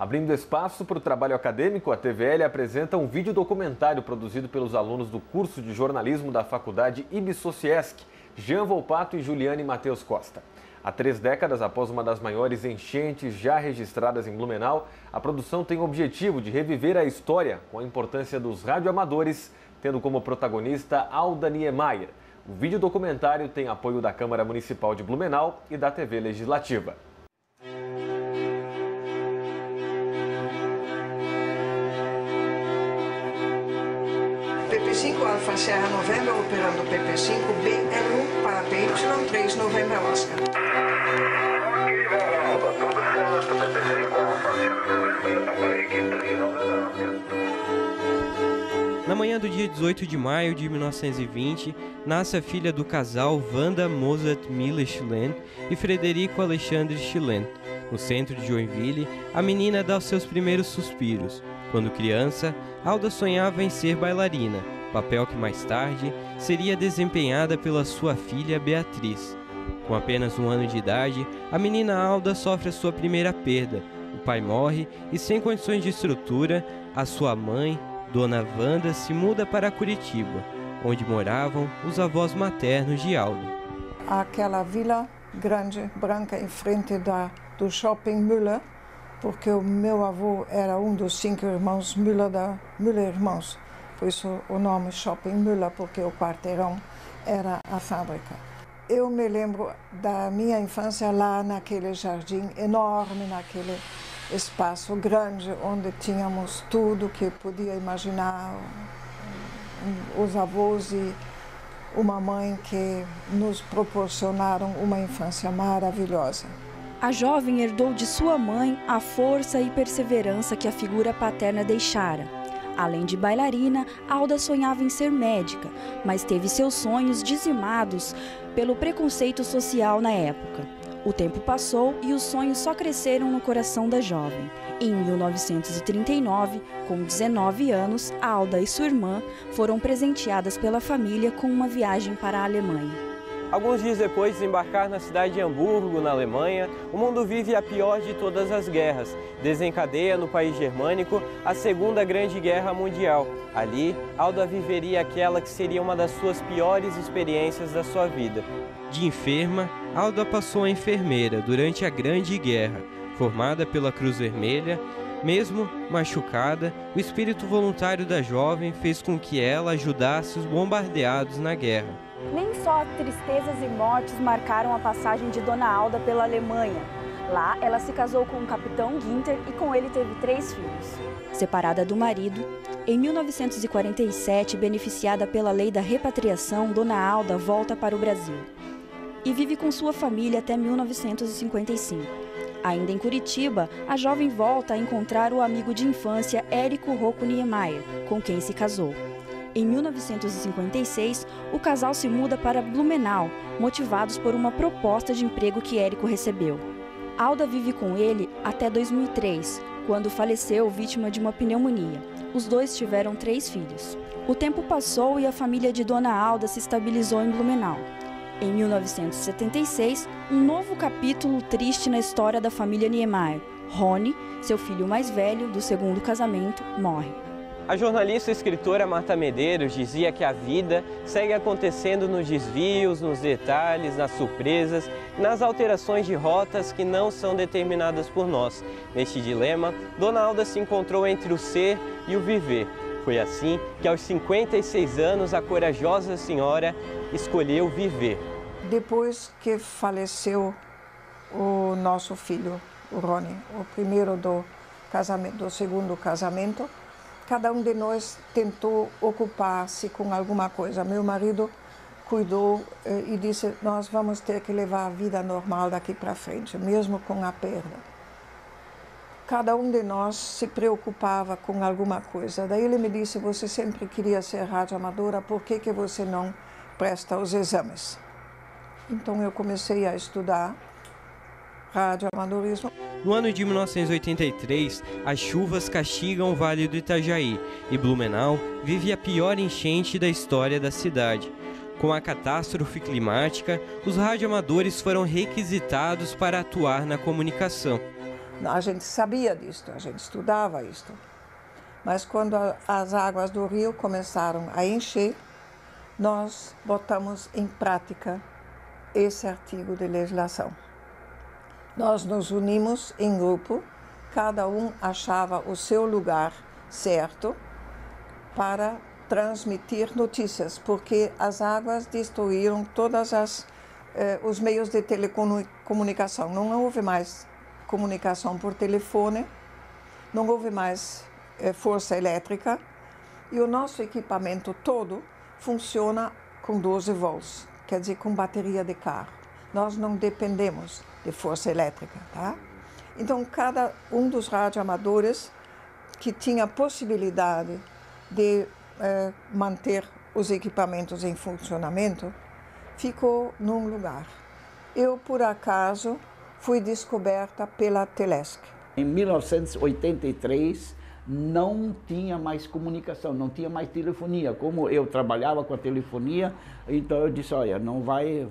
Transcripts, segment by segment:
Abrindo espaço para o trabalho acadêmico, a TVL apresenta um vídeo documentário produzido pelos alunos do curso de jornalismo da Faculdade IBSociesc, Jean Volpato e Juliane Matheus Costa. Há 3 décadas, após uma das maiores enchentes já registradas em Blumenau, a produção tem o objetivo de reviver a história com a importância dos radioamadores, tendo como protagonista Alda Niemeyer. O vídeo documentário tem apoio da Câmara Municipal de Blumenau e da TV Legislativa. PP5 Alfa Sierra November operando PP5 BL1 para PY3 November Oscar. Na manhã do dia 18 de maio de 1920, nasce a filha do casal Wanda Mozart Miller Schillen e Frederico Alexandre Schillen. No centro de Joinville, a menina dá os seus primeiros suspiros. Quando criança, Alda sonhava em ser bailarina, papel que mais tarde seria desempenhada pela sua filha Beatriz. Com apenas 1 ano de idade, a menina Alda sofre a sua primeira perda. O pai morre e, sem condições de estrutura, a sua mãe, Dona Wanda, se muda para Curitiba, onde moravam os avós maternos de Alda. Aquela vila grande, branca, em frente do Shopping Müller, porque o meu avô era um dos 5 irmãos Müller, da Müller Irmãos. Por isso o nome Shopping Müller, porque o quarteirão era a fábrica. Eu me lembro da minha infância lá naquele jardim enorme, naquele espaço grande, onde tínhamos tudo que podia imaginar, os avós e uma mãe que nos proporcionaram uma infância maravilhosa. A jovem herdou de sua mãe a força e perseverança que a figura paterna deixara. Além de bailarina, Alda sonhava em ser médica, mas teve seus sonhos dizimados pelo preconceito social na época. O tempo passou e os sonhos só cresceram no coração da jovem. Em 1939, com 19 anos, Alda e sua irmã foram presenteadas pela família com uma viagem para a Alemanha. Alguns dias depois de desembarcar na cidade de Hamburgo, na Alemanha, o mundo vive a pior de todas as guerras. Desencadeia no país germânico a Segunda Grande Guerra Mundial. Ali, Alda viveria aquela que seria uma das suas piores experiências da sua vida. De enferma, Alda passou a enfermeira durante a Grande Guerra. Formada pela Cruz Vermelha, mesmo machucada, o espírito voluntário da jovem fez com que ela ajudasse os bombardeados na guerra. Nem só tristezas e mortes marcaram a passagem de Dona Alda pela Alemanha. Lá, ela se casou com o capitão Günther e com ele teve 3 filhos. Separada do marido, em 1947, beneficiada pela lei da repatriação, Dona Alda volta para o Brasil e vive com sua família até 1955. Ainda em Curitiba, a jovem volta a encontrar o amigo de infância Érico Rocco Niemeyer, com quem se casou. Em 1956, o casal se muda para Blumenau, motivados por uma proposta de emprego que Érico recebeu. Alda vive com ele até 2003, quando faleceu vítima de uma pneumonia. Os dois tiveram 3 filhos. O tempo passou e a família de Dona Alda se estabilizou em Blumenau. Em 1976, um novo capítulo triste na história da família Niemeyer. Rony, seu filho mais velho, do 2º casamento, morre. A jornalista e escritora Marta Medeiros dizia que a vida segue acontecendo nos desvios, nos detalhes, nas surpresas, nas alterações de rotas que não são determinadas por nós. Neste dilema, Dona Alda se encontrou entre o ser e o viver. Foi assim que, aos 56 anos, a corajosa senhora escolheu viver. Depois que faleceu o nosso filho, o Rony, o primeiro do casamento, do 2º casamento, cada um de nós tentou ocupar-se com alguma coisa. Meu marido cuidou e disse, nós vamos ter que levar a vida normal daqui para frente, mesmo com a perda. Cada um de nós se preocupava com alguma coisa. Daí ele me disse, você sempre queria ser radioamadora, por que você não presta os exames? Então eu comecei a estudar radioamadorismo. No ano de 1983, as chuvas castigam o Vale do Itajaí e Blumenau vive a pior enchente da história da cidade. Com a catástrofe climática, os radioamadores foram requisitados para atuar na comunicação. A gente sabia disto, a gente estudava isto. Mas quando as águas do rio começaram a encher, nós botamos em prática esse artigo de legislação. Nós nos unimos em grupo, cada um achava o seu lugar certo para transmitir notícias, porque as águas destruíram todos os meios de telecomunicação. Não houve mais comunicação por telefone, não houve mais força elétrica e o nosso equipamento todo funciona com 12 volts, quer dizer, com bateria de carro. Nós não dependemos de força elétrica, tá? Então, cada um dos radioamadores que tinha possibilidade de manter os equipamentos em funcionamento, ficou num lugar. Eu, por acaso, fui descoberta pela Telesc. Em 1983, não tinha mais comunicação, não tinha mais telefonia. Como eu trabalhava com a telefonia, então eu disse, olha, não vai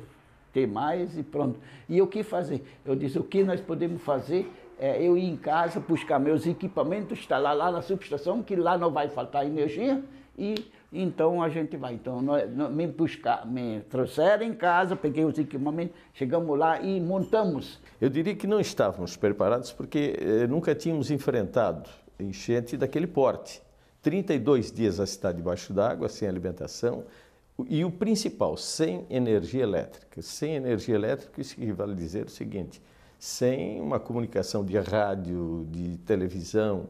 ter mais e pronto. E o que fazer? Eu disse, o que nós podemos fazer é eu ir em casa, buscar meus equipamentos, instalar lá na subestação, que lá não vai faltar energia, e então a gente vai. Então me trouxeram em casa, peguei os equipamentos, chegamos lá e montamos. Eu diria que não estávamos preparados porque nunca tínhamos enfrentado enchente daquele porte. 32 dias a cidade debaixo d'água, sem alimentação, e o principal, sem energia elétrica. Sem energia elétrica, isso equivale a dizer o seguinte, sem uma comunicação de rádio, de televisão,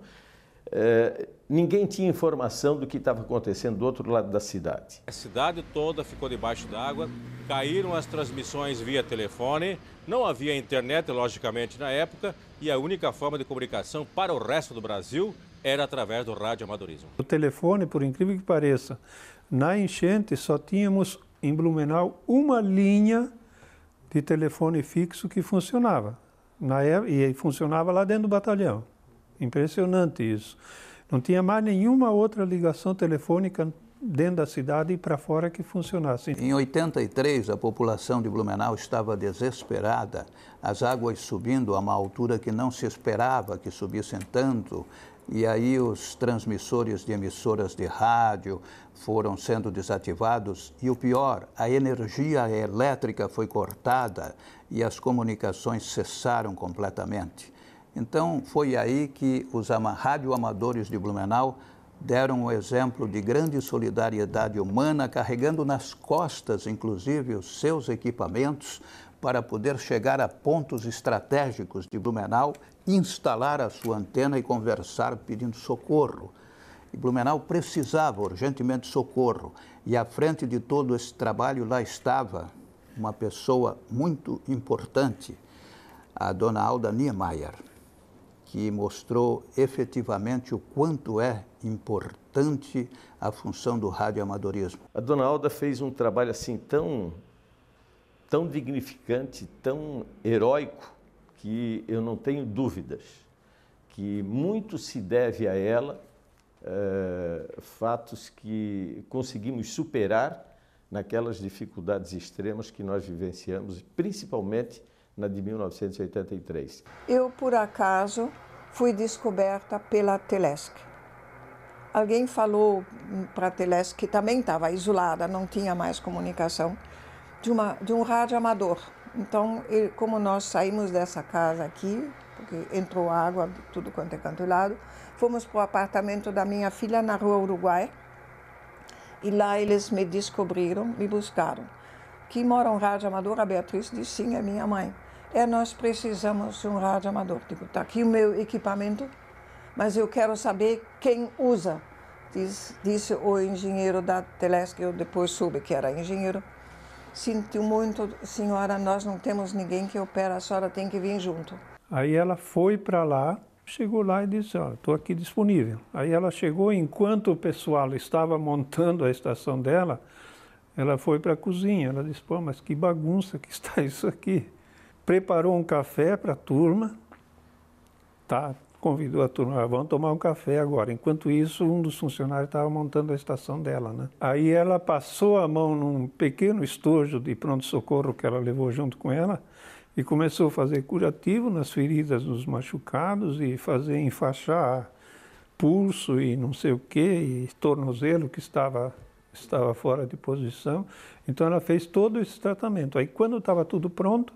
ninguém tinha informação do que estava acontecendo do outro lado da cidade. A cidade toda ficou debaixo d'água, caíram as transmissões via telefone, não havia internet, logicamente, na época, e a única forma de comunicação para o resto do Brasil era através do radioamadorismo. O telefone, por incrível que pareça, na enchente só tínhamos em Blumenau uma linha de telefone fixo que funcionava. E funcionava lá dentro do batalhão. Impressionante isso. Não tinha mais nenhuma outra ligação telefônica dentro da cidade e para fora que funcionasse. Em 83, a população de Blumenau estava desesperada, as águas subindo a uma altura que não se esperava que subissem tanto, e aí os transmissores de emissoras de rádio foram sendo desativados, e o pior, a energia elétrica foi cortada e as comunicações cessaram completamente. Então, foi aí que os radioamadores de Blumenau deram um exemplo de grande solidariedade humana, carregando nas costas, inclusive, os seus equipamentos para poder chegar a pontos estratégicos de Blumenau, instalar a sua antena e conversar pedindo socorro. E Blumenau precisava urgentemente de socorro. E à frente de todo esse trabalho lá estava uma pessoa muito importante, a dona Alda Niemeyer, que mostrou efetivamente o quanto é importante a função do radioamadorismo. A dona Alda fez um trabalho assim tão dignificante, tão heróico, que eu não tenho dúvidas que muito se deve a ela, fatos que conseguimos superar naquelas dificuldades extremas que nós vivenciamos, principalmente na de 1983. Eu, por acaso, fui descoberta pela Telesc. Alguém falou para a Telesc, que também estava isolada, não tinha mais comunicação, de um radioamador. Então, como nós saímos dessa casa aqui, porque entrou água de tudo quanto é canto lado, fomos para o apartamento da minha filha na Rua Uruguai, e lá eles me descobriram, me buscaram. Que mora um radioamador? A Beatriz disse, sim, é minha mãe. Nós precisamos de um radioamador. Digo, está aqui o meu equipamento, mas eu quero saber quem usa. Disse o engenheiro da Telesc, eu depois soube que era engenheiro. Sinto muito, senhora, nós não temos ninguém que opera, a senhora tem que vir junto. Aí ela foi para lá, chegou lá e disse, ó, estou aqui disponível. Aí ela chegou, enquanto o pessoal estava montando a estação dela, ela foi para a cozinha. Ela disse, pô, mas que bagunça que está isso aqui. Preparou um café para a turma, convidou a turma, vamos tomar um café agora. Enquanto isso, um dos funcionários estava montando a estação dela, né? Aí ela passou a mão num pequeno estojo de pronto-socorro que ela levou junto com ela, E começou a fazer curativo nas feridas dos machucados e fazer enfaixar pulso e não sei o que, e tornozelo que estava fora de posição. Então ela fez todo esse tratamento. Aí quando estava tudo pronto,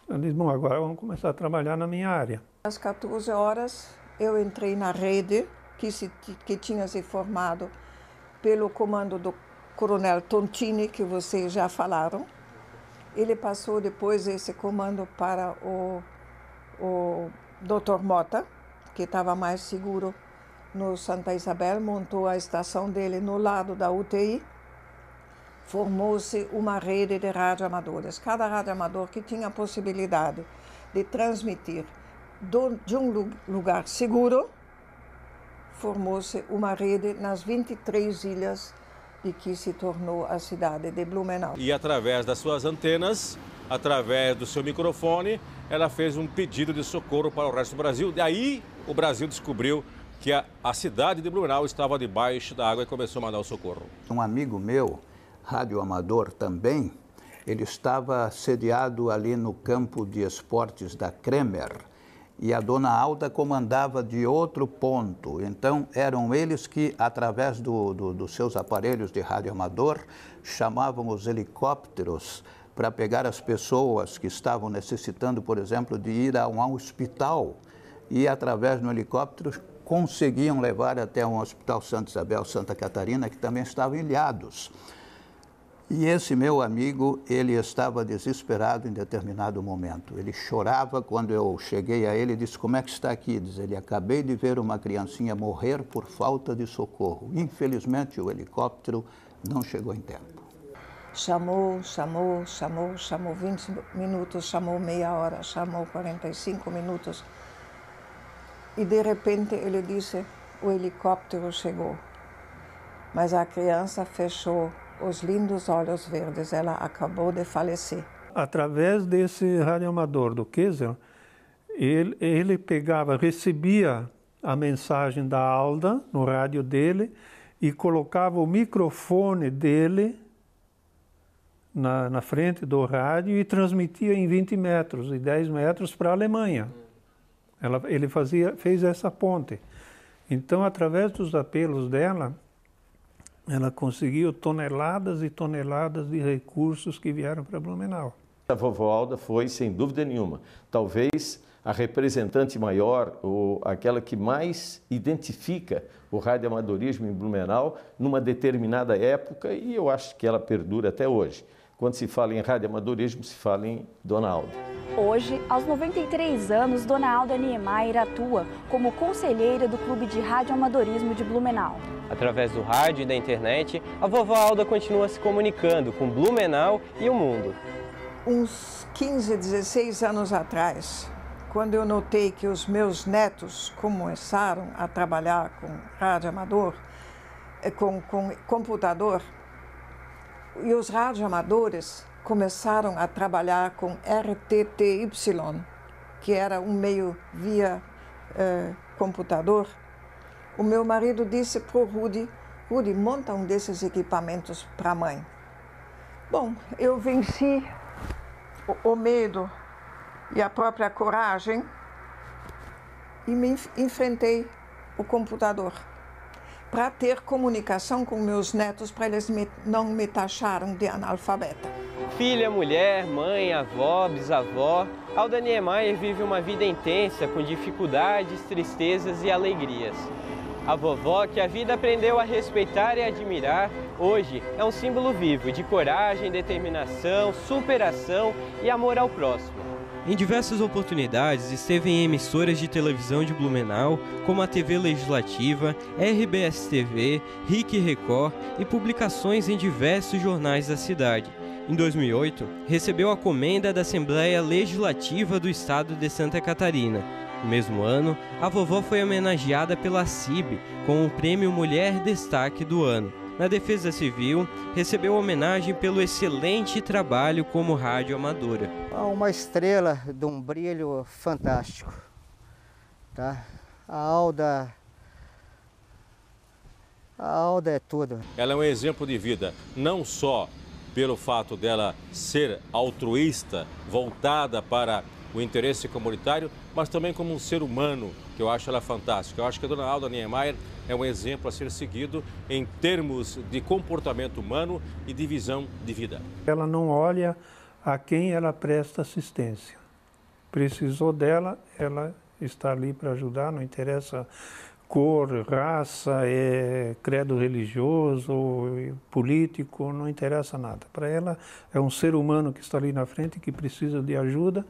ela disse, bom, agora vamos começar a trabalhar na minha área. Às 14 horas eu entrei na rede que tinha se formado pelo comando do coronel Tontini, que vocês já falaram. Ele passou depois esse comando para o Dr. Mota, que estava mais seguro no Santa Isabel, montou a estação dele no lado da UTI. Formou-se uma rede de radioamadores. Cada radioamador que tinha a possibilidade de transmitir de um lugar seguro, formou-se uma rede nas 23 ilhas de que se tornou a cidade de Blumenau. E através das suas antenas, através do seu microfone, ela fez um pedido de socorro para o resto do Brasil. Daí o Brasil descobriu que a cidade de Blumenau estava debaixo da água e começou a mandar o socorro. Um amigo meu, radioamador também, ele estava sediado ali no campo de esportes da Kremer, e a dona Alda comandava de outro ponto. Então, eram eles que, através dos seus aparelhos de radioamador, chamavam os helicópteros para pegar as pessoas que estavam necessitando, por exemplo, de ir a um hospital. E, através do helicóptero, conseguiam levar até um hospital Santa Isabel, Santa Catarina, que também estavam ilhados. E esse meu amigo, ele estava desesperado em determinado momento. Ele chorava quando eu cheguei a ele e disse, como é que está aqui? Diz ele, acabei de ver uma criancinha morrer por falta de socorro. Infelizmente, o helicóptero não chegou em tempo. Chamou 20 minutos, chamou meia hora, chamou 45 minutos. E de repente ele disse, o helicóptero chegou. Mas a criança fechou os lindos olhos verdes, ela acabou de falecer. Através desse radioamador do Kessel, ele recebia a mensagem da Alda no rádio dele e colocava o microfone dele na frente do rádio e transmitia em 20 metros e 10 metros para a Alemanha. Ele fez essa ponte. Então, através dos apelos dela, ela conseguiu toneladas e toneladas de recursos que vieram para Blumenau. A vovó Alda foi, sem dúvida nenhuma, talvez a representante maior, ou aquela que mais identifica o radioamadorismo em Blumenau numa determinada época, e eu acho que ela perdura até hoje. Quando se fala em radioamadorismo, se fala em Dona Alda. Hoje, aos 93 anos, Dona Alda Niemeyer atua como conselheira do Clube de Radioamadorismo de Blumenau. Através do rádio e da internet, a vovó Alda continua se comunicando com Blumenau e o mundo. Uns 15, 16 anos atrás, quando eu notei que os meus netos começaram a trabalhar com radioamador, com computador, e os radioamadores começaram a trabalhar com RTTY, que era um meio via computador, o meu marido disse para o Rudi, monta um desses equipamentos para a mãe. Bom, eu venci o medo e a própria coragem e me enfrentei o computador para ter comunicação com meus netos, para eles não me taxaram de analfabeta. Filha, mulher, mãe, avó, bisavó, Alda Niemeyer vive uma vida intensa com dificuldades, tristezas e alegrias. A vovó, que a vida aprendeu a respeitar e admirar, hoje é um símbolo vivo de coragem, determinação, superação e amor ao próximo. Em diversas oportunidades, esteve em emissoras de televisão de Blumenau, como a TV Legislativa, RBS TV, RIC Record e publicações em diversos jornais da cidade. Em 2008, recebeu a comenda da Assembleia Legislativa do Estado de Santa Catarina. No mesmo ano, a vovó foi homenageada pela CIB com o Prêmio Mulher Destaque do Ano. Na Defesa Civil, recebeu homenagem pelo excelente trabalho como radioamadora. Uma estrela de um brilho fantástico. Tá? A Alda é tudo. Ela é um exemplo de vida, não só pelo fato dela ser altruísta, voltada para o interesse comunitário, mas também como um ser humano, que eu acho ela fantástica. Eu acho que a dona Alda Niemeyer é um exemplo a ser seguido em termos de comportamento humano e de visão de vida. Ela não olha a quem ela presta assistência. Precisou dela, ela está ali para ajudar, não interessa cor, raça, credo religioso, político, não interessa nada. Para ela é um ser humano que está ali na frente, que precisa de ajuda,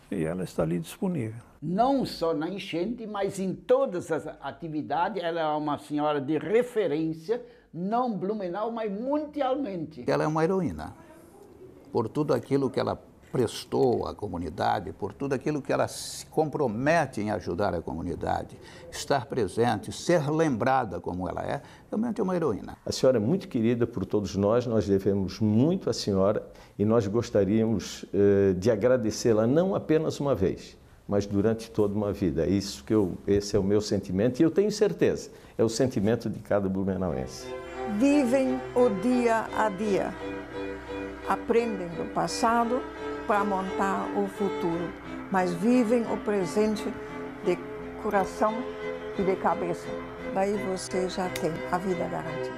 e ela está ali disponível. Não só na enchente, mas em todas as atividades, ela é uma senhora de referência, não Blumenau, mas mundialmente. Ela é uma heroína, por tudo aquilo que ela prestou à comunidade, por tudo aquilo que ela se compromete em ajudar a comunidade, estar presente, ser lembrada como ela é, realmente é uma heroína. A senhora é muito querida por todos nós devemos muito à senhora e nós gostaríamos de agradecê-la não apenas uma vez, mas durante toda uma vida. Esse é o meu sentimento e eu tenho certeza, é o sentimento de cada blumenauense. Vivem o dia a dia, aprendem do passado para montar o futuro, mas vivem o presente de coração e de cabeça. Daí você já tem a vida garantida.